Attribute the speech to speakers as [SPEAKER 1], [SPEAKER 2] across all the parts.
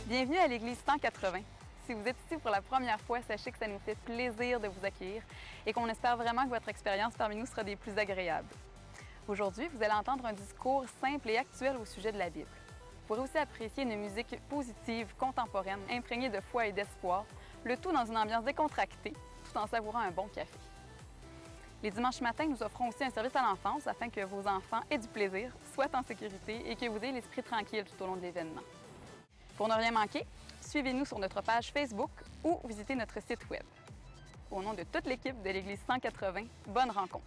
[SPEAKER 1] Bienvenue à l'Église 180. Si vous êtes ici pour la première fois, sachez que ça nous fait plaisir de vous accueillir et qu'on espère vraiment que votre expérience parmi nous sera des plus agréables. Aujourd'hui, vous allez entendre un discours simple et actuel au sujet de la Bible. Vous pourrez aussi apprécier une musique positive, contemporaine, imprégnée de foi et d'espoir, le tout dans une ambiance décontractée, tout en savourant un bon café. Les dimanches matins, nous offrons aussi un service à l'enfance afin que vos enfants aient du plaisir, soient en sécurité et que vous ayez l'esprit tranquille tout au long de l'événement. Pour ne rien manquer, suivez-nous sur notre page Facebook ou visitez notre site Web. Au nom de toute l'équipe de l'Église 180, bonne rencontre!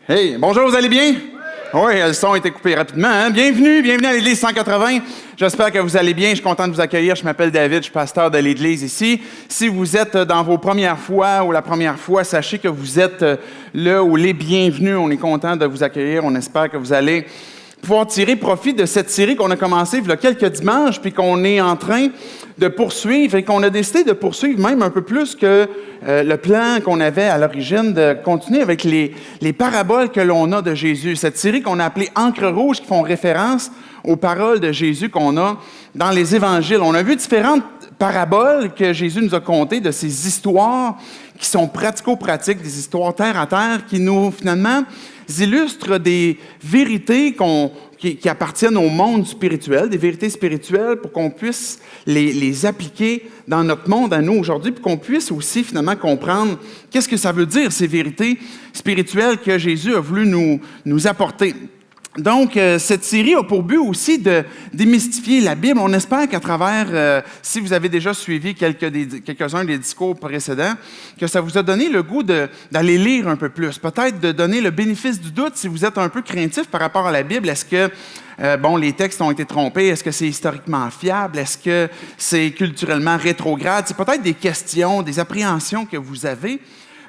[SPEAKER 2] Hey, bonjour, vous allez bien? Oui, le son a été coupé rapidement. Hein? Bienvenue à l'Église 180. J'espère que vous allez bien. Je suis content de vous accueillir. Je m'appelle David, je suis pasteur de l'Église ici. Si vous êtes dans vos premières fois ou la première fois, sachez que vous êtes là ou les bienvenus. On est content de vous accueillir. On espère que vous allez pouvoir tirer profit de cette série qu'on a commencée il y a quelques dimanches, puis qu'on est en train de poursuivre et qu'on a décidé de poursuivre même un peu plus que le plan qu'on avait à l'origine, de continuer avec les paraboles que l'on a de Jésus. Cette série qu'on a appelée « Encre rouge » qui font référence aux paroles de Jésus qu'on a dans les évangiles. On a vu différentes paraboles que Jésus nous a contées, de ces histoires qui sont pratico-pratiques, des histoires terre à terre, qui nous, finalement, illustrent des vérités qui appartiennent au monde spirituel, des vérités spirituelles pour qu'on puisse les appliquer dans notre monde à nous aujourd'hui, puis qu'on puisse aussi finalement comprendre qu'est-ce que ça veut dire, ces vérités spirituelles que Jésus a voulu nous apporter. Donc, cette série a pour but aussi de démystifier la Bible. On espère qu'à travers, si vous avez déjà suivi quelques-uns des discours précédents, que ça vous a donné le goût d'aller lire un peu plus. Peut-être de donner le bénéfice du doute si vous êtes un peu craintif par rapport à la Bible. Est-ce que, les textes ont été trompés? Est-ce que c'est historiquement fiable? Est-ce que c'est culturellement rétrograde? C'est peut-être des questions, des appréhensions que vous avez.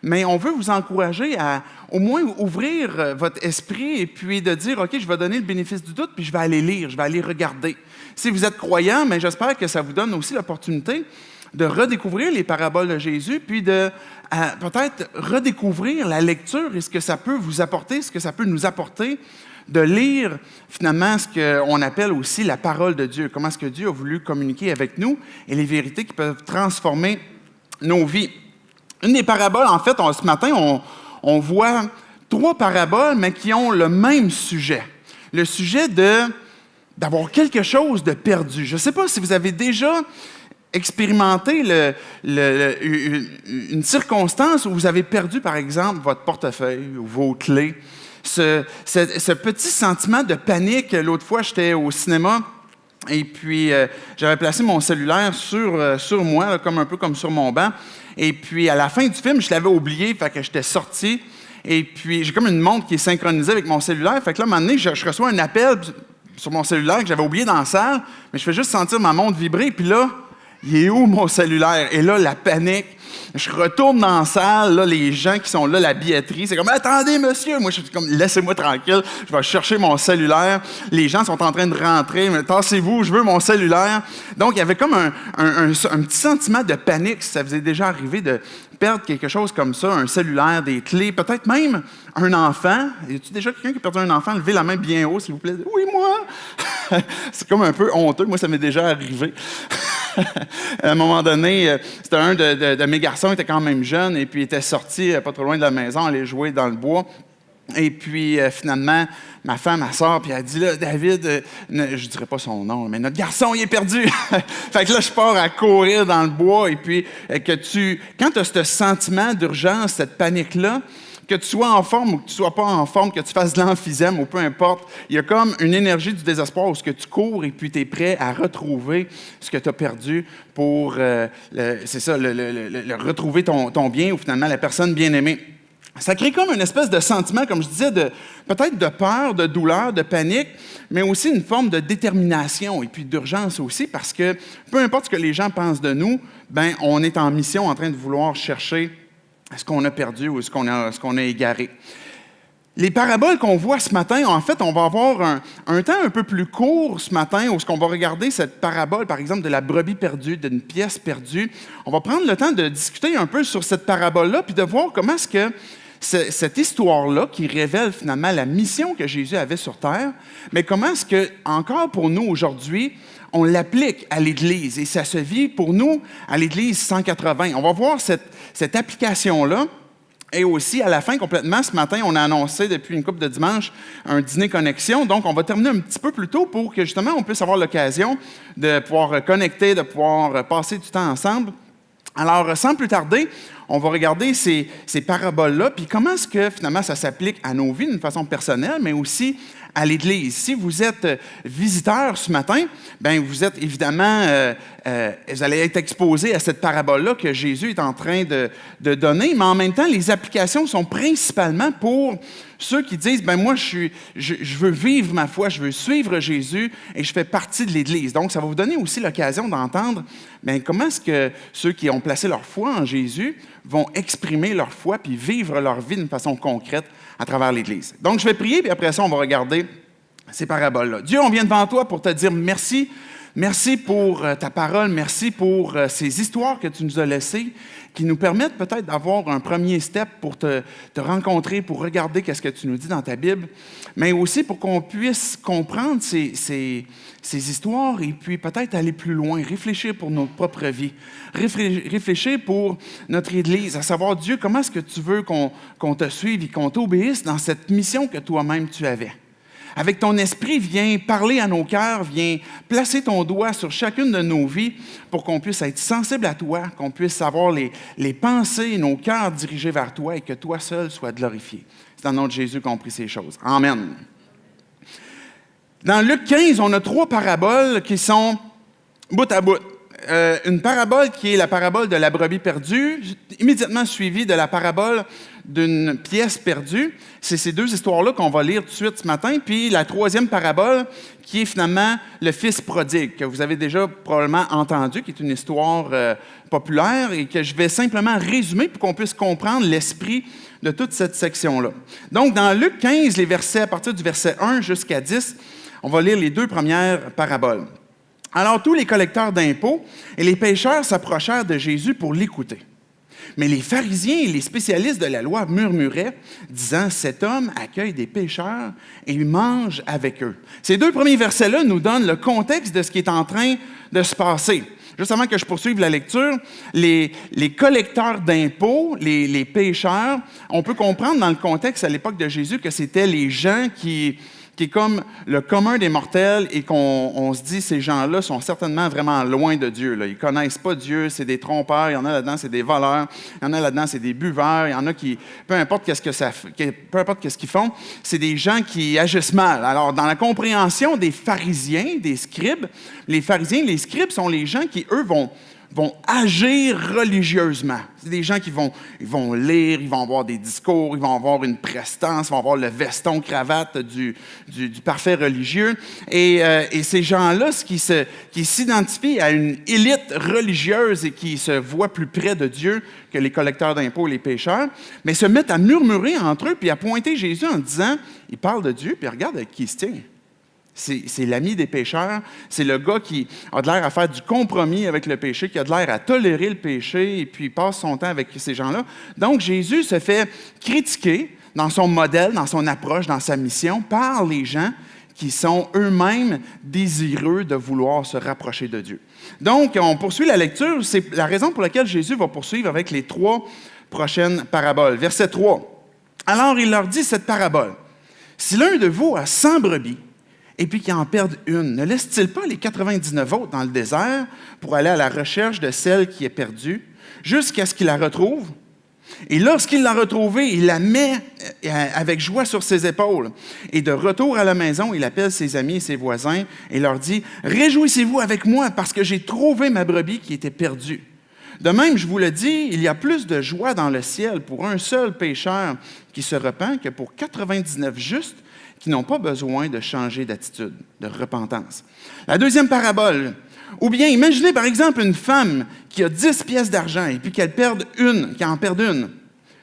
[SPEAKER 2] Mais on veut vous encourager à au moins ouvrir votre esprit et puis de dire, OK, je vais donner le bénéfice du doute, puis je vais aller lire, je vais aller regarder. Si vous êtes croyant, mais j'espère que ça vous donne aussi l'opportunité de redécouvrir les paraboles de Jésus, puis de peut-être redécouvrir la lecture et ce que ça peut vous apporter, ce que ça peut nous apporter, de lire finalement ce qu'on appelle aussi la parole de Dieu, comment est-ce que Dieu a voulu communiquer avec nous et les vérités qui peuvent transformer nos vies. Une des paraboles, en fait, ce matin, on voit 3 paraboles, mais qui ont le même sujet. Le sujet d'avoir quelque chose de perdu. Je ne sais pas si vous avez déjà expérimenté une circonstance où vous avez perdu, par exemple, votre portefeuille ou vos clés. Ce petit sentiment de panique. L'autre fois, j'étais au cinéma et puis j'avais placé mon cellulaire sur moi, là, un peu comme sur mon banc. Et puis, à la fin du film, je l'avais oublié, fait que j'étais sorti. Et puis, j'ai comme une montre qui est synchronisée avec mon cellulaire. Fait que là, à un moment donné, je reçois un appel sur mon cellulaire que j'avais oublié dans la salle, mais je fais juste sentir ma montre vibrer. Puis là, il est où mon cellulaire? Et là, la panique. Je retourne dans la salle, là, les gens qui sont là, la billetterie, c'est comme « Attendez, monsieur! » Moi, je suis comme « Laissez-moi tranquille, je vais chercher mon cellulaire. » Les gens sont en train de rentrer, mais « Tassez-vous, je veux mon cellulaire. » Donc, il y avait comme un petit sentiment de panique, si ça vous est déjà arrivé de perdre quelque chose comme ça, un cellulaire, des clés, peut-être même un enfant. Y a-t-il déjà quelqu'un qui a perdu un enfant? Levez la main bien haut, s'il vous plaît. « Oui, moi! » C'est comme un peu honteux. Moi, ça m'est déjà arrivé. À un moment donné, c'était un de mes garçons, il était quand même jeune, et puis il était sorti pas trop loin de la maison, aller jouer dans le bois. Et puis, finalement, ma femme, elle sort, puis elle dit, là, David, je ne dirais pas son nom, mais notre garçon, il est perdu. Fait que là, je pars à courir dans le bois, et puis, quand tu as ce sentiment d'urgence, cette panique-là, que tu sois en forme ou que tu ne sois pas en forme, que tu fasses de l'emphysème ou peu importe, il y a comme une énergie du désespoir où ce que tu cours et puis tu es prêt à retrouver ce que tu as perdu pour, retrouver ton bien ou finalement la personne bien-aimée. Ça crée comme une espèce de sentiment, comme je disais, peut-être de peur, de douleur, de panique, mais aussi une forme de détermination et puis d'urgence aussi parce que peu importe ce que les gens pensent de nous, ben on est en mission en train de vouloir chercher ce qu'on a perdu ou ce qu'on a égaré. Les paraboles qu'on voit ce matin, en fait, on va avoir un temps un peu plus court ce matin où on va regarder cette parabole, par exemple, de la brebis perdue, d'une pièce perdue. On va prendre le temps de discuter un peu sur cette parabole-là puis de voir comment est-ce que cette histoire-là qui révèle finalement la mission que Jésus avait sur terre, mais comment est-ce que, encore pour nous aujourd'hui, on l'applique à l'Église et ça se vit pour nous à l'Église 180. On va voir cette application-là. Et aussi, à la fin, complètement, ce matin, on a annoncé depuis une couple de dimanches un dîner connexion. Donc, on va terminer un petit peu plus tôt pour que, justement, on puisse avoir l'occasion de pouvoir connecter, de pouvoir passer du temps ensemble. Alors, sans plus tarder, on va regarder ces paraboles-là, puis comment est-ce que, finalement, ça s'applique à nos vies d'une façon personnelle, mais aussi à l'Église. Si vous êtes visiteur ce matin, bien, vous êtes évidemment, vous allez être exposé à cette parabole-là que Jésus est en train de donner, mais en même temps, les applications sont principalement pour ceux qui disent, bien, moi, je veux vivre ma foi, je veux suivre Jésus et je fais partie de l'Église. Donc, ça va vous donner aussi l'occasion d'entendre, bien, comment est-ce que ceux qui ont placé leur foi en Jésus vont exprimer leur foi puis vivre leur vie d'une façon concrète à travers l'Église. Donc, je vais prier, puis après ça, on va regarder ces paraboles-là. Dieu, on vient devant toi pour te dire merci. Merci pour ta parole. Merci pour ces histoires que tu nous as laissées qui nous permettent peut-être d'avoir un premier step pour te rencontrer, pour regarder qu'est-ce que tu nous dis dans ta Bible, mais aussi pour qu'on puisse comprendre ces histoires et puis peut-être aller plus loin, réfléchir pour notre propre vie, réfléchir pour notre Église, à savoir, Dieu, comment est-ce que tu veux qu'on te suive et qu'on t'obéisse dans cette mission que toi-même tu avais. Avec ton esprit, viens parler à nos cœurs, viens placer ton doigt sur chacune de nos vies pour qu'on puisse être sensible à toi, qu'on puisse avoir les pensées, nos cœurs dirigés vers toi et que toi seul sois glorifié. C'est dans le nom de Jésus qu'on prie ces choses. Amen. Dans Luc 15, on a 3 paraboles qui sont bout à bout. Une parabole qui est la parabole de la brebis perdue, immédiatement suivie de la parabole d'une pièce perdue. C'est ces 2 histoires-là qu'on va lire tout de suite ce matin. Puis la 3e parabole, qui est finalement le fils prodigue, que vous avez déjà probablement entendu, qui est une histoire populaire et que je vais simplement résumer pour qu'on puisse comprendre l'esprit de toute cette section-là. Donc, dans Luc 15, les versets, à partir du verset 1 jusqu'à 10, on va lire les 2 premières paraboles. Alors tous les collecteurs d'impôts et les pécheurs s'approchèrent de Jésus pour l'écouter. Mais les pharisiens et les spécialistes de la loi murmuraient, disant « Cet homme accueille des pécheurs et mange avec eux. » Ces 2 premiers versets-là nous donnent le contexte de ce qui est en train de se passer. Juste avant que je poursuive la lecture, les collecteurs d'impôts, les pécheurs, on peut comprendre dans le contexte à l'époque de Jésus que c'était les gens qui est comme le commun des mortels et qu'on se dit ces gens-là sont certainement vraiment loin de Dieu. Là. Ils ne connaissent pas Dieu, c'est des trompeurs, il y en a là-dedans, c'est des voleurs, il y en a là-dedans, c'est des buveurs, il y en a qui, peu importe qu'est-ce qu'ils font, c'est des gens qui agissent mal. Alors, dans la compréhension des pharisiens, des scribes, les pharisiens, les scribes sont les gens qui, eux, vont vont agir religieusement. C'est des gens qui vont lire, ils vont avoir des discours, ils vont avoir une prestance, ils vont avoir le veston, cravate du parfait religieux. Et ces gens-là, qui s'identifient à une élite religieuse et qui se voient plus près de Dieu que les collecteurs d'impôts et les pécheurs, mais se mettent à murmurer entre eux puis à pointer Jésus en disant, il parle de Dieu, puis regarde avec qui il se tient. C'est l'ami des pécheurs, c'est le gars qui a de l'air à faire du compromis avec le péché, qui a de l'air à tolérer le péché, et puis il passe son temps avec ces gens-là. Donc, Jésus se fait critiquer dans son modèle, dans son approche, dans sa mission, par les gens qui sont eux-mêmes désireux de vouloir se rapprocher de Dieu. Donc, on poursuit la lecture. C'est la raison pour laquelle Jésus va poursuivre avec les 3 prochaines paraboles. Verset 3. « Alors, il leur dit cette parabole. Si l'un de vous a 100 brebis, et puis qu'il en perde une, ne laisse-t-il pas les 99 autres dans le désert pour aller à la recherche de celle qui est perdue, jusqu'à ce qu'il la retrouve? Et lorsqu'il l'a retrouvée, il la met avec joie sur ses épaules. Et de retour à la maison, il appelle ses amis et ses voisins et leur dit, « Réjouissez-vous avec moi parce que j'ai trouvé ma brebis qui était perdue. » De même, je vous le dis, il y a plus de joie dans le ciel pour un seul pécheur qui se repent que pour 99 justes qui n'ont pas besoin de changer d'attitude, de repentance. La deuxième parabole, ou bien imaginez par exemple une femme qui a 10 pièces d'argent et puis qu'elle en perde une.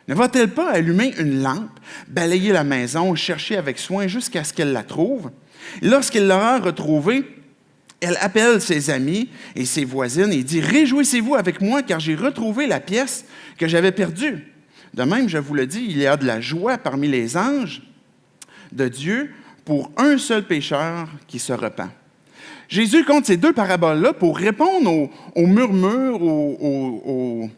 [SPEAKER 2] Ne va-t-elle pas allumer une lampe, balayer la maison, chercher avec soin jusqu'à ce qu'elle la trouve? Et lorsqu'elle l'aura retrouvée, elle appelle ses amis et ses voisines et dit « Réjouissez-vous avec moi car j'ai retrouvé la pièce que j'avais perdue. » De même, je vous le dis, il y a de la joie parmi les anges de Dieu pour un seul pécheur qui se repent. Jésus compte ces 2 paraboles-là pour répondre aux murmures, aux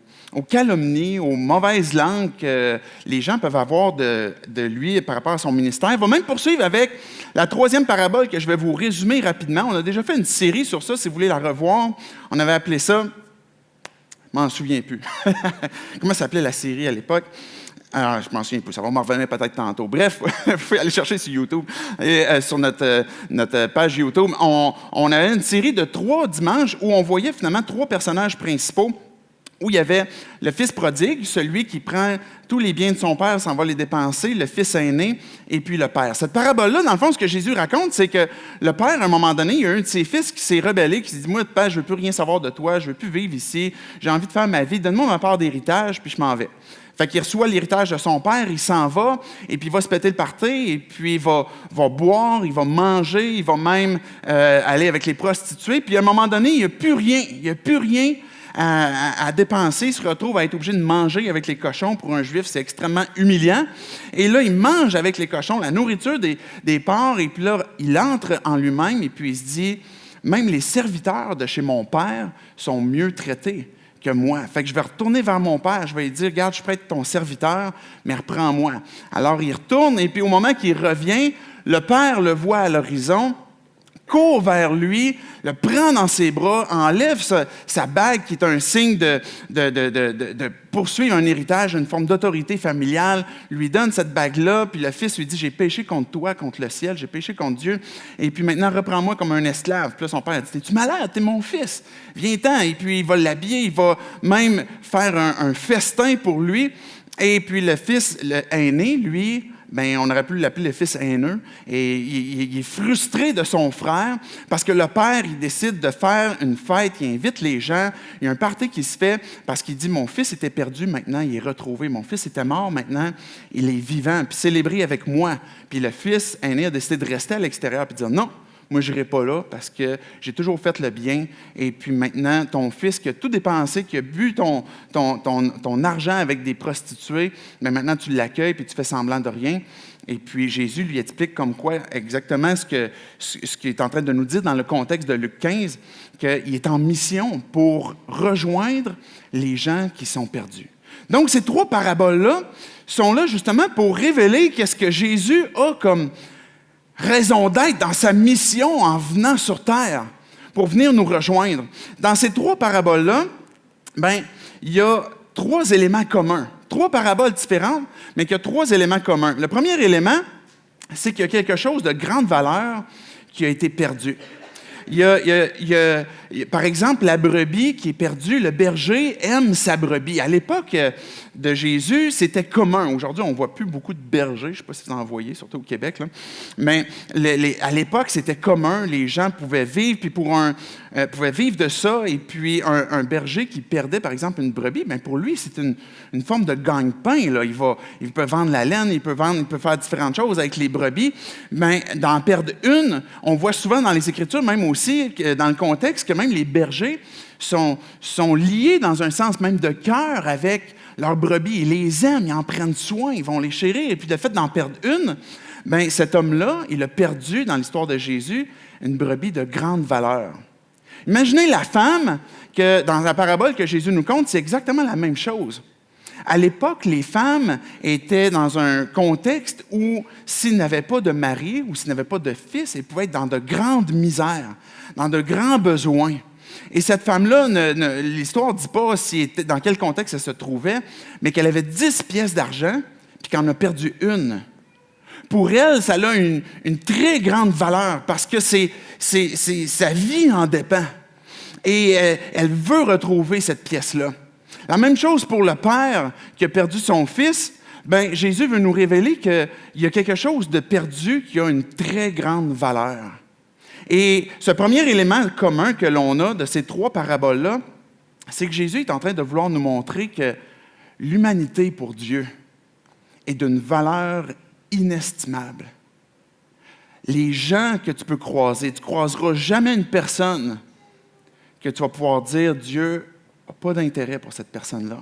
[SPEAKER 2] calomnies, aux mauvaises langues que les gens peuvent avoir de lui par rapport à son ministère. Il va même poursuivre avec la 3e parabole que je vais vous résumer rapidement. On a déjà fait une série sur ça, si vous voulez la revoir. On avait appelé ça, je m'en souviens plus. Comment s'appelait la série à l'époque? Alors, je m'en souviens plus, ça va m'en revenir peut-être tantôt. Bref, vous pouvez aller chercher sur YouTube, et sur notre page YouTube. On avait une série de 3 dimanches où on voyait finalement 3 personnages principaux, où il y avait le fils prodigue, celui qui prend tous les biens de son père, s'en va les dépenser, le fils aîné, et puis le père. Cette parabole-là, dans le fond, ce que Jésus raconte, c'est que le père, à un moment donné, il y a un de ses fils qui s'est rebellé, qui s'est dit « Moi, père, je ne veux plus rien savoir de toi, je ne veux plus vivre ici, j'ai envie de faire ma vie, donne-moi ma part d'héritage, puis je m'en vais. » Fait qu'il reçoit l'héritage de son père, il s'en va, et puis il va se péter le party, et puis il va boire, il va manger, il va même aller avec les prostituées. Puis à un moment donné, il n'y a plus rien à dépenser. Il se retrouve à être obligé de manger avec les cochons. Pour un juif, c'est extrêmement humiliant. Et là, il mange avec les cochons la nourriture des porcs, et puis là, il entre en lui-même, et puis il se dit, même les serviteurs de chez mon père sont mieux traités que moi. Fait que je vais retourner vers mon père, je vais lui dire, regarde, je peux être ton serviteur, mais reprends-moi. Alors il retourne, et puis au moment qu'il revient, le père le voit à l'horizon, court vers lui, le prend dans ses bras, enlève sa bague qui est un signe de poursuivre un héritage, une forme d'autorité familiale, lui donne cette bague-là, puis le fils lui dit, j'ai péché contre toi, contre le ciel, j'ai péché contre Dieu, et puis maintenant reprends-moi comme un esclave. Puis là, son père dit, t'es-tu malade, t'es mon fils, viens-t'en. Et puis il va l'habiller, il va même faire un festin pour lui, et puis le fils aîné, lui, bien, on aurait pu l'appeler le fils haineux, et il est frustré de son frère parce que le père, il décide de faire une fête, il invite les gens, il y a un party qui se fait parce qu'il dit « Mon fils était perdu, maintenant il est retrouvé. Mon fils était mort, maintenant il est vivant. » Puis célébrez avec moi. Puis le fils aîné a décidé de rester à l'extérieur et de dire « Non, moi, je n'irai pas là parce que j'ai toujours fait le bien. Et puis maintenant, ton fils qui a tout dépensé, qui a bu ton argent avec des prostituées, mais maintenant tu l'accueilles puis tu fais semblant de rien. » Et puis Jésus lui explique comme quoi exactement ce qu'il est en train de nous dire dans le contexte de Luc 15, qu'il est en mission pour rejoindre les gens qui sont perdus. Donc, ces 3 paraboles-là sont là justement pour révéler qu'est-ce que Jésus a comme raison d'être dans sa mission en venant sur terre pour venir nous rejoindre. Dans ces 3 paraboles-là, il y a 3 éléments communs. 3 paraboles différentes, mais qu'il y a 3 éléments communs. Le premier élément, c'est qu'il y a quelque chose de grande valeur qui a été perdu. Il y a par exemple, la brebis qui est perdue, le berger aime sa brebis. À l'époque de Jésus, c'était commun. Aujourd'hui, on ne voit plus beaucoup de bergers. Je ne sais pas si vous en voyez, surtout au Québec. Là. Mais à l'époque, c'était commun. Les gens pouvaient vivre, puis pouvaient vivre de ça. Et puis, un berger qui perdait, par exemple, une brebis, bien, pour lui, c'est une forme de gagne-pain. Là. Il peut vendre la laine, il peut faire différentes choses avec les brebis. Mais d'en perdre une, on voit souvent dans les Écritures, même aussi, dans le contexte, que même les bergers sont liés dans un sens même de cœur avec leurs brebis. Ils les aiment, ils en prennent soin, ils vont les chérir. Et puis, le fait d'en perdre une, bien, cet homme-là, il a perdu, dans l'histoire de Jésus, une brebis de grande valeur. Imaginez la femme que, dans la parabole que Jésus nous conte, c'est exactement la même chose. À l'époque, les femmes étaient dans un contexte où, s'ils n'avaient pas de mari ou s'ils n'avaient pas de fils, elles pouvaient être dans de grandes misères, dans de grands besoins. Et cette femme-là, l'histoire ne dit pas dans quel contexte elle se trouvait, mais qu'elle avait 10 pièces d'argent puis qu'elle en a perdu une. Pour elle, ça a une très grande valeur parce que sa vie en dépend. Et elle veut retrouver cette pièce-là. La même chose pour le père qui a perdu son fils. Bien, Jésus veut nous révéler qu'il y a quelque chose de perdu qui a une très grande valeur. Et ce premier élément commun que l'on a de ces 3 paraboles-là, c'est que Jésus est en train de vouloir nous montrer que l'humanité pour Dieu est d'une valeur inestimable. Les gens que tu peux croiser, tu ne croiseras jamais une personne que tu vas pouvoir dire « Dieu n'a pas d'intérêt pour cette personne-là ».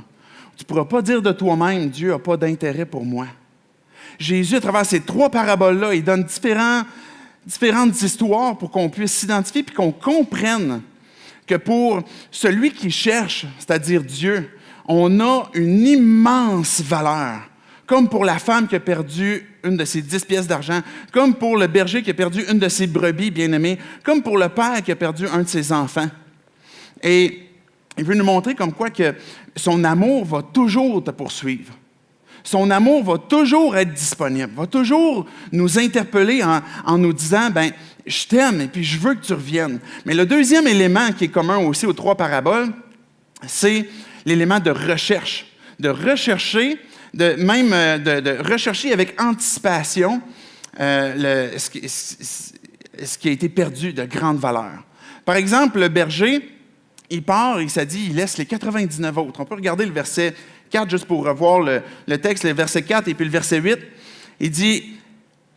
[SPEAKER 2] Tu ne pourras pas dire de toi-même « Dieu n'a pas d'intérêt pour moi ». Jésus, à travers ces 3 paraboles-là, il donne différentes histoires pour qu'on puisse s'identifier puis qu'on comprenne que pour celui qui cherche, c'est-à-dire Dieu, on a une immense valeur. Comme pour la femme qui a perdu une de ses 10 pièces d'argent, comme pour le berger qui a perdu une de ses brebis bien-aimées, comme pour le père qui a perdu un de ses enfants. Et il veut nous montrer comme quoi que son amour va toujours te poursuivre. Son amour va toujours être disponible, va toujours nous interpeller en nous disant, ben, je t'aime et puis je veux que tu reviennes. Mais le deuxième élément qui est commun aussi aux 3 paraboles, c'est l'élément de recherche. De rechercher, de rechercher avec anticipation ce qui a été perdu de grande valeur. Par exemple, le berger, il part et ça dit, il laisse les 99 autres. On peut regarder le verset 4 juste pour revoir le texte, le verset 4 et puis le verset 8. Il dit,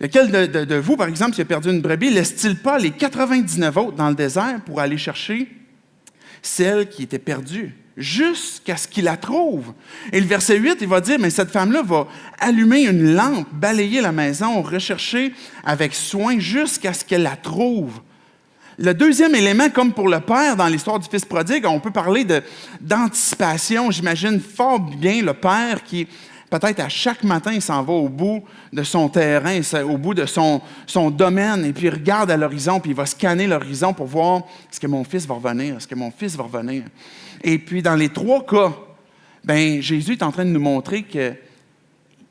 [SPEAKER 2] lequel de vous, par exemple, qui a perdu une brebis, laisse-t-il pas les 99 autres dans le désert pour aller chercher celle qui était perdue, jusqu'à ce qu'il la trouve? Et le verset 8, il va dire, mais cette femme-là va allumer une lampe, balayer la maison, rechercher avec soin jusqu'à ce qu'elle la trouve. Le deuxième élément, comme pour le père dans l'histoire du fils prodigue, on peut parler d'anticipation. J'imagine fort bien le père qui, peut-être à chaque matin, il s'en va au bout de son terrain, au bout de son domaine, et puis il regarde à l'horizon, puis il va scanner l'horizon pour voir est-ce que mon fils va revenir, est-ce que mon fils va revenir. Et puis dans les 3 cas, ben, Jésus est en train de nous montrer qu'il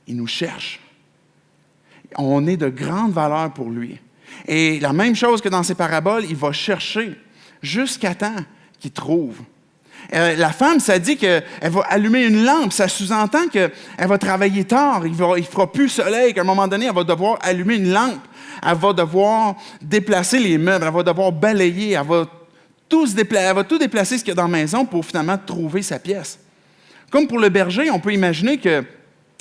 [SPEAKER 2] nous cherche. On est de grande valeur pour lui. Et la même chose que dans ces paraboles, il va chercher jusqu'à temps qu'il trouve. La femme, ça dit qu'elle va allumer une lampe. Ça sous-entend qu'elle va travailler tard. Il ne fera plus soleil. Qu'à un moment donné, elle va devoir allumer une lampe. Elle va devoir déplacer les meubles. Elle va devoir balayer. Elle va tout déplacer ce qu'il y a dans la maison pour finalement trouver sa pièce. Comme pour le berger, on peut imaginer que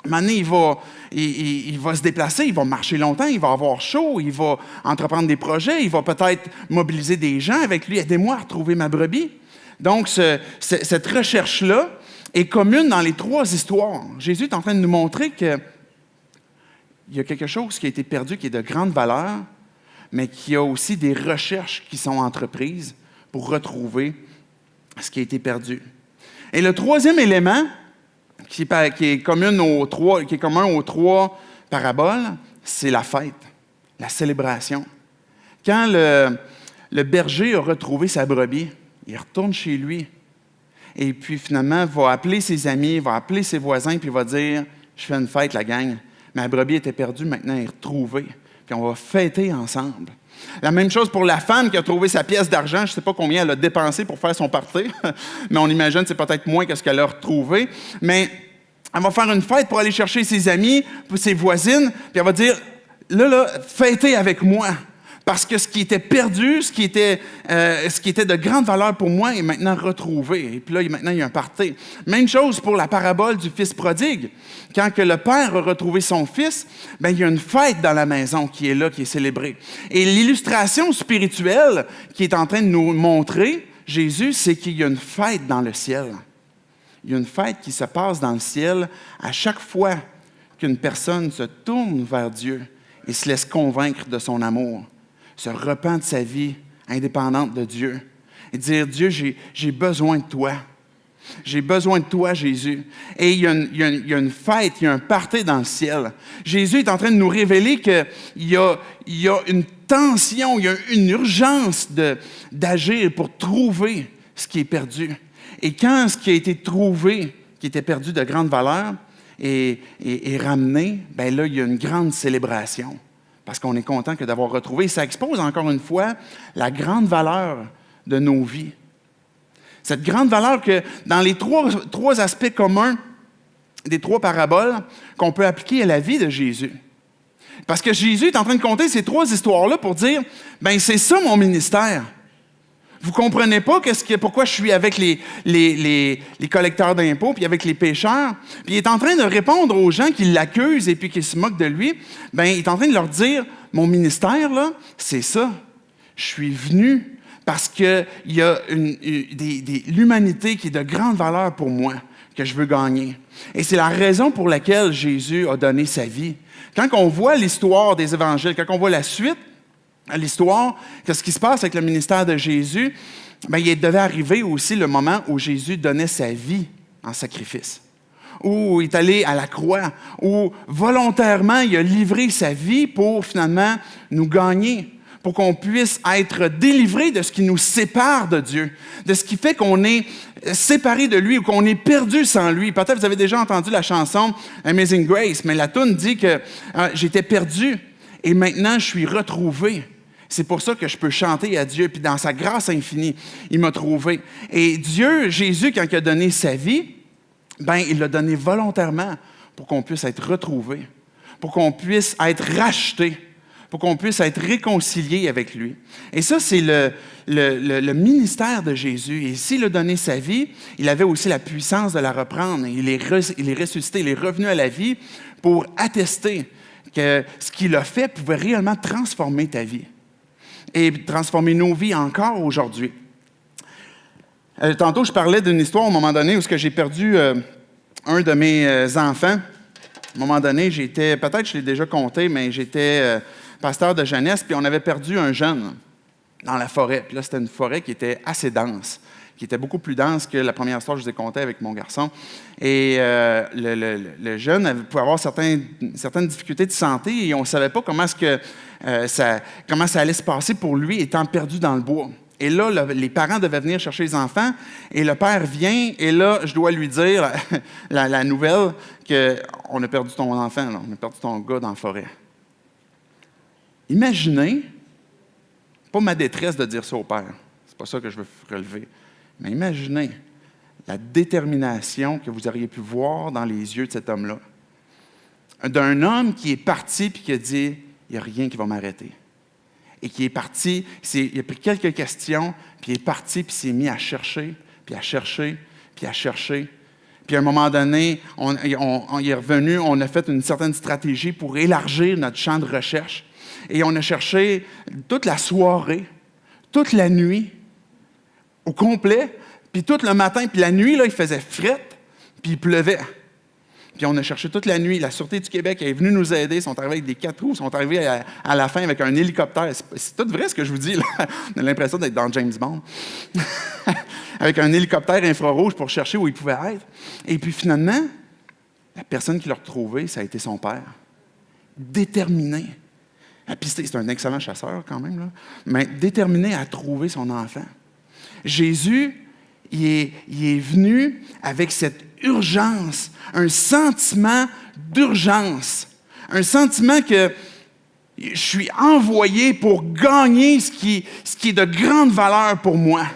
[SPEAKER 2] maintenant, il va se déplacer, il va marcher longtemps, il va avoir chaud, il va entreprendre des projets, il va peut-être mobiliser des gens avec lui. Aidez-moi à retrouver ma brebis. Donc, cette recherche-là est commune dans les 3 histoires. Jésus est en train de nous montrer qu'il y a quelque chose qui a été perdu, qui est de grande valeur, mais qu'il y a aussi des recherches qui sont entreprises pour retrouver ce qui a été perdu. Et le 3e élément, qui est commun aux 3 paraboles, c'est la fête, la célébration. Quand le berger a retrouvé sa brebis, il retourne chez lui et puis finalement va appeler ses amis, va appeler ses voisins puis va dire « Je fais une fête, la gang. Ma brebis était perdue, maintenant elle est retrouvée. Puis on va fêter ensemble. » La même chose pour la femme qui a trouvé sa pièce d'argent. Je ne sais pas combien elle a dépensé pour faire son party, mais on imagine que c'est peut-être moins que ce qu'elle a retrouvé. Mais elle va faire une fête pour aller chercher ses amis, ses voisines, puis elle va dire, là, fêtez avec moi. Parce que ce qui était perdu, ce qui était de grande valeur pour moi est maintenant retrouvé. Et puis là, maintenant, il y a un party. Même chose pour la parabole du fils prodigue. Quand que le père a retrouvé son fils, bien, il y a une fête dans la maison qui est là, qui est célébrée. Et l'illustration spirituelle qui est en train de nous montrer, Jésus, c'est qu'il y a une fête dans le ciel. Il y a une fête qui se passe dans le ciel à chaque fois qu'une personne se tourne vers Dieu et se laisse convaincre de son amour, se repent de sa vie indépendante de Dieu et dire, Dieu, j'ai besoin de toi. J'ai besoin de toi, Jésus. Et il y a une fête, il y a un party dans le ciel. Jésus est en train de nous révéler qu'il y a une tension, il y a une urgence d'agir pour trouver ce qui est perdu. Et quand ce qui a été trouvé, qui était perdu de grande valeur, est ramené, bien là, il y a une grande célébration. Parce qu'on est content que d'avoir retrouvé. Ça expose encore une fois la grande valeur de nos vies. Cette grande valeur que dans les trois aspects communs des trois paraboles qu'on peut appliquer à la vie de Jésus. Parce que Jésus est en train de compter ces trois histoires-là pour dire, bien c'est ça mon ministère. Vous ne comprenez pas pourquoi je suis avec les collecteurs d'impôts puis avec les pécheurs. Puis il est en train de répondre aux gens qui l'accusent et puis qui se moquent de lui. Bien, il est en train de leur dire, mon ministère, là, c'est ça. Je suis venu parce qu'il y a l'humanité qui est de grande valeur pour moi, que je veux gagner. Et c'est la raison pour laquelle Jésus a donné sa vie. Quand on voit l'histoire des évangiles, quand on voit la suite, à l'histoire, qu'est-ce qui se passe avec le ministère de Jésus? Bien, il devait arriver aussi le moment où Jésus donnait sa vie en sacrifice, où il est allé à la croix, où volontairement il a livré sa vie pour finalement nous gagner, pour qu'on puisse être délivré de ce qui nous sépare de Dieu, de ce qui fait qu'on est séparé de lui ou qu'on est perdu sans lui. Peut-être que vous avez déjà entendu la chanson Amazing Grace, mais la toune dit que j'étais perdu et maintenant je suis retrouvé. C'est pour ça que je peux chanter à Dieu. Puis dans sa grâce infinie, il m'a trouvé. Et Dieu, Jésus, quand il a donné sa vie, ben, il l'a donné volontairement pour qu'on puisse être retrouvé, pour qu'on puisse être racheté, pour qu'on puisse être réconcilié avec lui. Et ça, c'est le ministère de Jésus. Et s'il a donné sa vie, il avait aussi la puissance de la reprendre. Il est ressuscité, il est revenu à la vie pour attester que ce qu'il a fait pouvait réellement transformer ta vie et transformer nos vies encore aujourd'hui. Tantôt, je parlais d'une histoire, à un moment donné, où j'ai perdu un de mes enfants. À un moment donné, peut-être je l'ai déjà compté, mais j'étais pasteur de jeunesse, puis on avait perdu un jeune dans la forêt. Puis là, c'était une forêt qui était assez dense, qui était beaucoup plus dense que la première histoire que je vous ai contée avec mon garçon. Et le jeune pouvait avoir certaines difficultés de santé et on ne savait pas comment ça allait se passer pour lui étant perdu dans le bois. Et là, les parents devaient venir chercher les enfants et le père vient et là, je dois lui dire la nouvelle qu'on a perdu ton enfant, là, on a perdu ton gars dans la forêt. Imaginez, pas ma détresse de dire ça au père, c'est pas ça que je veux relever, mais imaginez la détermination que vous auriez pu voir dans les yeux de cet homme-là. D'un homme qui est parti puis qui a dit « il n'y a rien qui va m'arrêter ». Et qui est parti, il a pris quelques questions, puis il est parti, puis s'est mis à chercher, puis à chercher, puis à chercher. Puis à un moment donné, il est revenu, on a fait une certaine stratégie pour élargir notre champ de recherche. Et on a cherché toute la soirée, toute la nuit, au complet, puis tout le matin, puis la nuit, là, il faisait frette, puis il pleuvait. Puis on a cherché toute la nuit. La Sûreté du Québec est venue nous aider. Ils sont arrivés avec des 4 roues. Ils sont arrivés à la fin avec un hélicoptère. C'est tout vrai ce que je vous dis, là. On a l'impression d'être dans James Bond. Avec un hélicoptère infrarouge pour chercher où il pouvait être. Et puis finalement, la personne qui l'a retrouvé, ça a été son père. Déterminé. Et puis c'est un excellent chasseur quand même, là. Mais déterminé à trouver son enfant. Jésus, il est venu avec cette urgence, un sentiment d'urgence, un sentiment qu'il Je suis envoyé pour gagner ce qui est de grande valeur pour moi.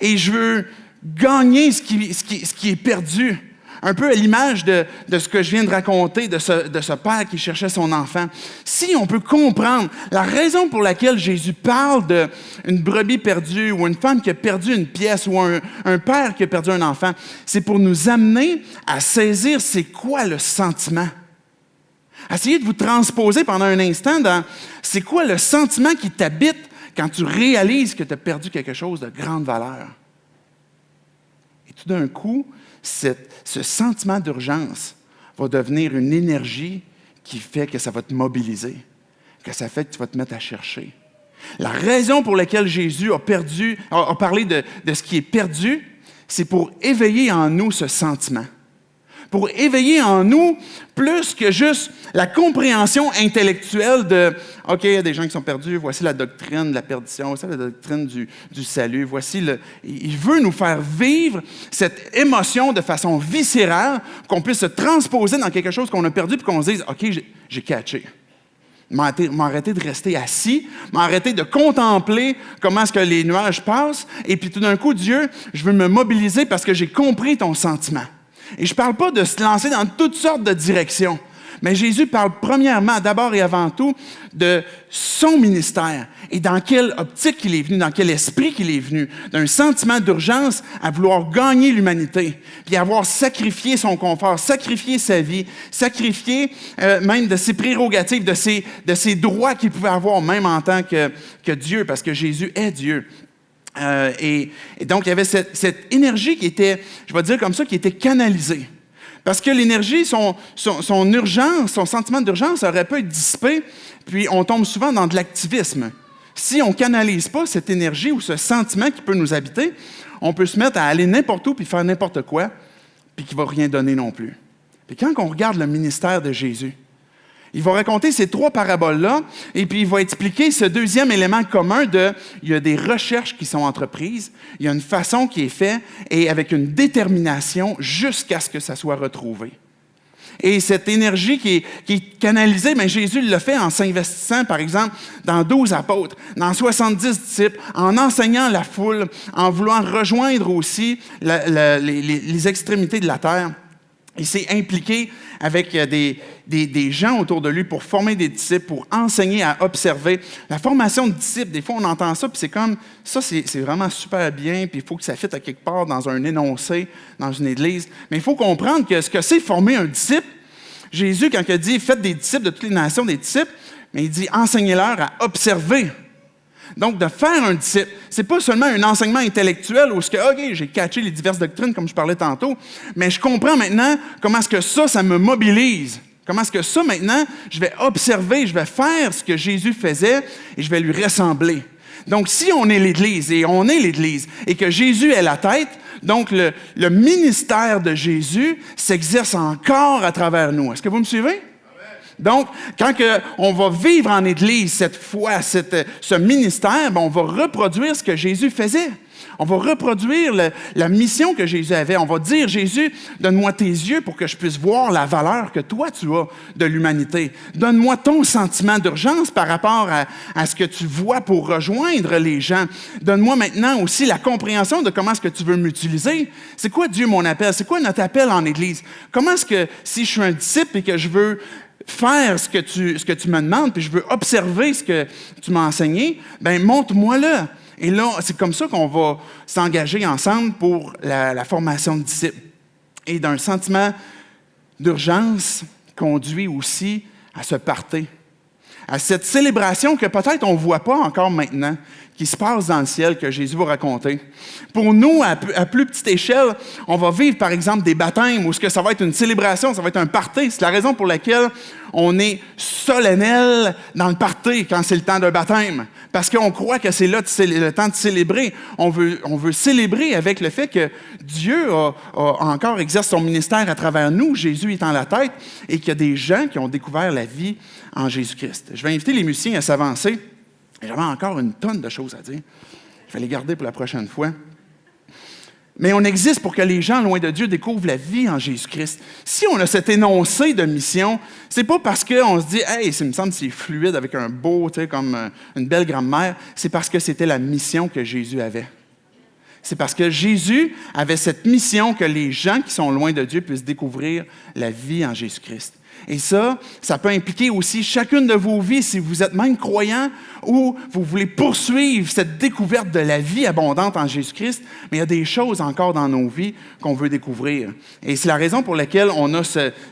[SPEAKER 2] Et je veux gagner ce qui est perdu. Un peu à l'image de ce que je viens de raconter, de ce père qui cherchait son enfant. Si on peut comprendre la raison pour laquelle Jésus parle d'une brebis perdue ou une femme qui a perdu une pièce ou un père qui a perdu un enfant, c'est pour nous amener à saisir c'est quoi le sentiment. Essayez de vous transposer pendant un instant dans c'est quoi le sentiment qui t'habite quand tu réalises que tu as perdu quelque chose de grande valeur. Et tout d'un coup, ce sentiment d'urgence va devenir une énergie qui fait que ça va te mobiliser, que ça fait que tu vas te mettre à chercher. La raison pour laquelle Jésus a parlé de ce qui est perdu, c'est pour éveiller en nous ce sentiment. Pour éveiller en nous plus que juste la compréhension intellectuelle de « OK, il y a des gens qui sont perdus, voici la doctrine de la perdition, voici la doctrine du salut, voici le... » Il veut nous faire vivre cette émotion de façon viscérale, qu'on puisse se transposer dans quelque chose qu'on a perdu puis qu'on se dise « OK, j'ai catché. » M'arrêter de rester assis, m'arrêter de contempler comment est-ce que les nuages passent, et puis tout d'un coup, Dieu, je veux me mobiliser parce que j'ai compris ton sentiment. Et je ne parle pas de se lancer dans toutes sortes de directions, mais Jésus parle premièrement, d'abord et avant tout, de son ministère et dans quelle optique il est venu, dans quel esprit qu'il est venu, d'un sentiment d'urgence à vouloir gagner l'humanité, puis avoir sacrifié son confort, sacrifié sa vie, sacrifié même de ses prérogatives, de ses droits qu'il pouvait avoir même en tant que Dieu, parce que Jésus est Dieu. Et donc, il y avait cette énergie qui était, je vais dire comme ça, qui était canalisée. Parce que l'énergie, son urgence, son sentiment d'urgence aurait pu être dissipé, puis on tombe souvent dans de l'activisme. Si on ne canalise pas cette énergie ou ce sentiment qui peut nous habiter, on peut se mettre à aller n'importe où puis faire n'importe quoi, puis qui ne va rien donner non plus. Puis quand on regarde le ministère de Jésus, il va raconter ces 3 paraboles-là, et puis il va expliquer ce deuxième élément commun il y a des recherches qui sont entreprises, il y a une façon qui est faite, et avec une détermination jusqu'à ce que ça soit retrouvé. Et cette énergie qui est canalisée, bien, Jésus le fait en s'investissant, par exemple, dans 12 apôtres, dans 70 disciples, en enseignant la foule, en voulant rejoindre aussi les extrémités de la terre. Il s'est impliqué avec des gens autour de lui pour former des disciples, pour enseigner à observer. La formation de disciples, des fois, on entend ça, puis c'est comme, ça, c'est vraiment super bien, puis il faut que ça fitte à quelque part dans un énoncé, dans une église. Mais il faut comprendre que ce que c'est former un disciple, Jésus, quand il a dit « Faites des disciples de toutes les nations, des disciples », mais il dit « Enseignez-leur à observer ». Donc, de faire un disciple, ce n'est pas seulement un enseignement intellectuel où OK, j'ai catché les diverses doctrines, comme je parlais tantôt, mais je comprends maintenant comment est-ce que ça me mobilise. Comment est-ce que ça, maintenant, je vais observer, je vais faire ce que Jésus faisait et je vais lui ressembler. Donc, si on est l'Église, et que Jésus est la tête, donc le ministère de Jésus s'exerce encore à travers nous. Est-ce que vous me suivez? Donc, quand on va vivre en Église cette foi, ce ministère, on va reproduire ce que Jésus faisait. On va reproduire la mission que Jésus avait. On va dire, Jésus, donne-moi tes yeux pour que je puisse voir la valeur que toi, tu as de l'humanité. Donne-moi ton sentiment d'urgence par rapport à ce que tu vois pour rejoindre les gens. Donne-moi maintenant aussi la compréhension de comment est-ce que tu veux m'utiliser. C'est quoi Dieu, mon appel? C'est quoi notre appel en Église? Comment est-ce que, si je suis un disciple et que je veux faire ce que tu me demandes, puis je veux observer ce que tu m'as enseigné, bien, montre-moi-le. Et là, c'est comme ça qu'on va s'engager ensemble pour la formation de disciples. Et d'un sentiment d'urgence conduit aussi à ce party, à cette célébration que peut-être on ne voit pas encore maintenant, qui se passe dans le ciel, que Jésus va raconter. Pour nous, à plus petite échelle, on va vivre, par exemple, des baptêmes, où ça va être une célébration, ça va être un party. C'est la raison pour laquelle on est solennel dans le party quand c'est le temps d'un baptême. Parce qu'on croit que c'est là le temps de célébrer. On veut célébrer avec le fait que Dieu a encore exerce son ministère à travers nous, Jésus étant la tête, et qu'il y a des gens qui ont découvert la vie en Jésus-Christ. Je vais inviter les musiciens à s'avancer. J'avais encore une tonne de choses à dire. Je vais les garder pour la prochaine fois. Mais on existe pour que les gens loin de Dieu découvrent la vie en Jésus-Christ. Si on a cet énoncé de mission, c'est pas parce qu'on se dit « Hey, ça me semble que c'est fluide avec un beau, tu sais, comme une belle grammaire », c'est parce que c'était la mission que Jésus avait. C'est parce que Jésus avait cette mission que les gens qui sont loin de Dieu puissent découvrir la vie en Jésus-Christ. Et ça peut impliquer aussi chacune de vos vies, si vous êtes même croyant ou vous voulez poursuivre cette découverte de la vie abondante en Jésus-Christ, mais il y a des choses encore dans nos vies qu'on veut découvrir. Et c'est la raison pour laquelle on a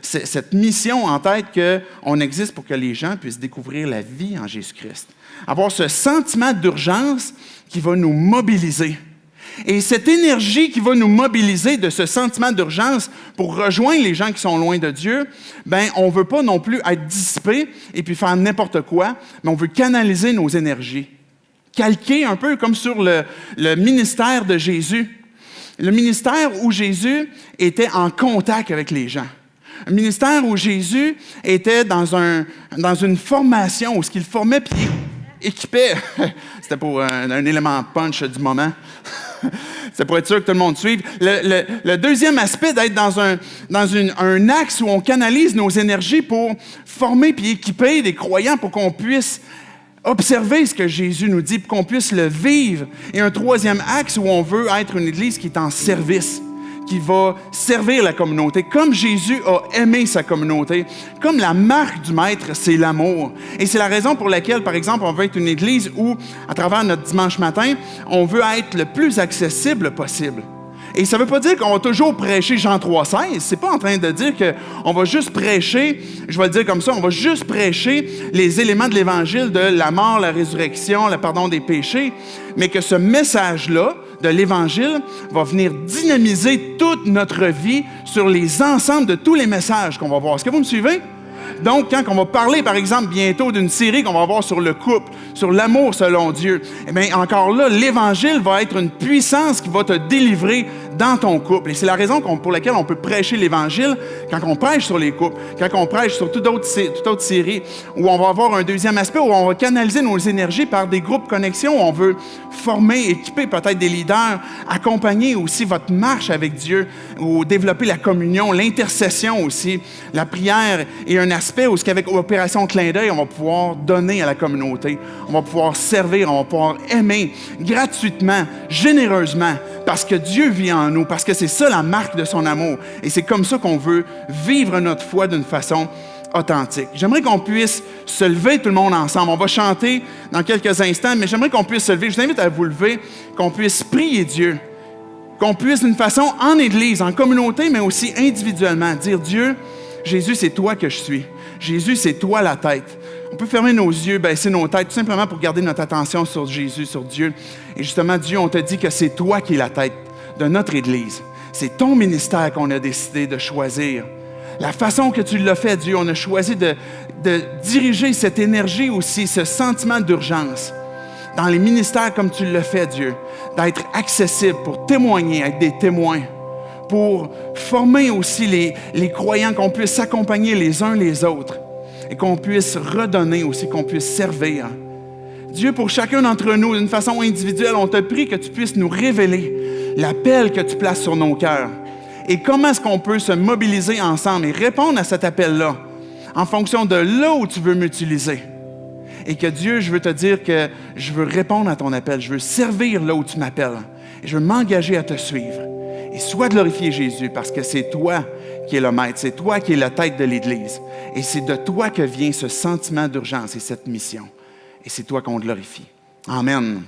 [SPEAKER 2] cette mission en tête qu'on existe pour que les gens puissent découvrir la vie en Jésus-Christ. Avoir ce sentiment d'urgence qui va nous mobiliser. Et cette énergie qui va nous mobiliser de ce sentiment d'urgence pour rejoindre les gens qui sont loin de Dieu, on ne veut pas non plus être dissipé et puis faire n'importe quoi, mais on veut canaliser nos énergies. Calquer un peu comme sur le ministère de Jésus. Le ministère où Jésus était en contact avec les gens. Un ministère où Jésus était dans une formation, où ce qu'il formait puis équipait. C'était pour un élément punch du moment. C'est pour être sûr que tout le monde suive. Le deuxième aspect d'être dans un axe où on canalise nos énergies pour former puis équiper des croyants pour qu'on puisse observer ce que Jésus nous dit, pour qu'on puisse le vivre. Et un troisième axe où on veut être une Église qui est en service, qui va servir la communauté, comme Jésus a aimé sa communauté, comme la marque du Maître, c'est l'amour. Et c'est la raison pour laquelle, par exemple, on veut être une Église où, à travers notre dimanche matin, on veut être le plus accessible possible. Et ça ne veut pas dire qu'on va toujours prêcher Jean 3,16. C'est pas en train de dire qu'on va juste prêcher, je vais le dire comme ça, on va juste prêcher les éléments de l'Évangile de la mort, la résurrection, le pardon des péchés, mais que ce message-là, de l'Évangile va venir dynamiser toute notre vie sur les ensembles de tous les messages qu'on va voir. Est-ce que vous me suivez? Donc, quand on va parler, par exemple, bientôt d'une série qu'on va avoir sur le couple, sur l'amour selon Dieu, eh bien, encore là, l'Évangile va être une puissance qui va te délivrer dans ton couple. Et c'est la raison pour laquelle on peut prêcher l'Évangile quand on prêche sur les couples, quand on prêche sur toute autre série, où on va avoir un deuxième aspect, où on va canaliser nos énergies par des groupes connexion, où on veut former, équiper peut-être des leaders, accompagner aussi votre marche avec Dieu, ou développer la communion, l'intercession aussi, la prière et un aspect où, qu'avec Opération Clin d'œil, on va pouvoir donner à la communauté, on va pouvoir servir, on va pouvoir aimer gratuitement, généreusement, parce que Dieu vit en nous, parce que c'est ça la marque de son amour. Et c'est comme ça qu'on veut vivre notre foi d'une façon authentique. J'aimerais qu'on puisse se lever tout le monde ensemble. On va chanter dans quelques instants, mais j'aimerais qu'on puisse se lever. Je vous invite à vous lever, qu'on puisse prier Dieu, qu'on puisse d'une façon en Église, en communauté, mais aussi individuellement, dire Dieu, Jésus, c'est toi que je suis. Jésus, c'est toi la tête. On peut fermer nos yeux, baisser nos têtes, tout simplement pour garder notre attention sur Jésus, sur Dieu. Et justement, Dieu, on te dit que c'est toi qui es la tête de notre Église. C'est ton ministère qu'on a décidé de choisir. La façon que tu l'as fait, Dieu, on a choisi de diriger cette énergie aussi, ce sentiment d'urgence dans les ministères comme tu l'as fait, Dieu, d'être accessible pour témoigner, être des témoins, pour former aussi les croyants, qu'on puisse s'accompagner les uns les autres et qu'on puisse redonner aussi, qu'on puisse servir. Dieu, pour chacun d'entre nous, d'une façon individuelle, on te prie que tu puisses nous révéler l'appel que tu places sur nos cœurs. Et comment est-ce qu'on peut se mobiliser ensemble et répondre à cet appel-là en fonction de là où tu veux m'utiliser. Et que Dieu, je veux te dire que je veux répondre à ton appel, je veux servir là où tu m'appelles. Et je veux m'engager à te suivre. Et sois glorifié, Jésus, parce que c'est toi qui es le maître, c'est toi qui es la tête de l'Église. Et c'est de toi que vient ce sentiment d'urgence et cette mission. Et c'est toi qu'on glorifie. Amen.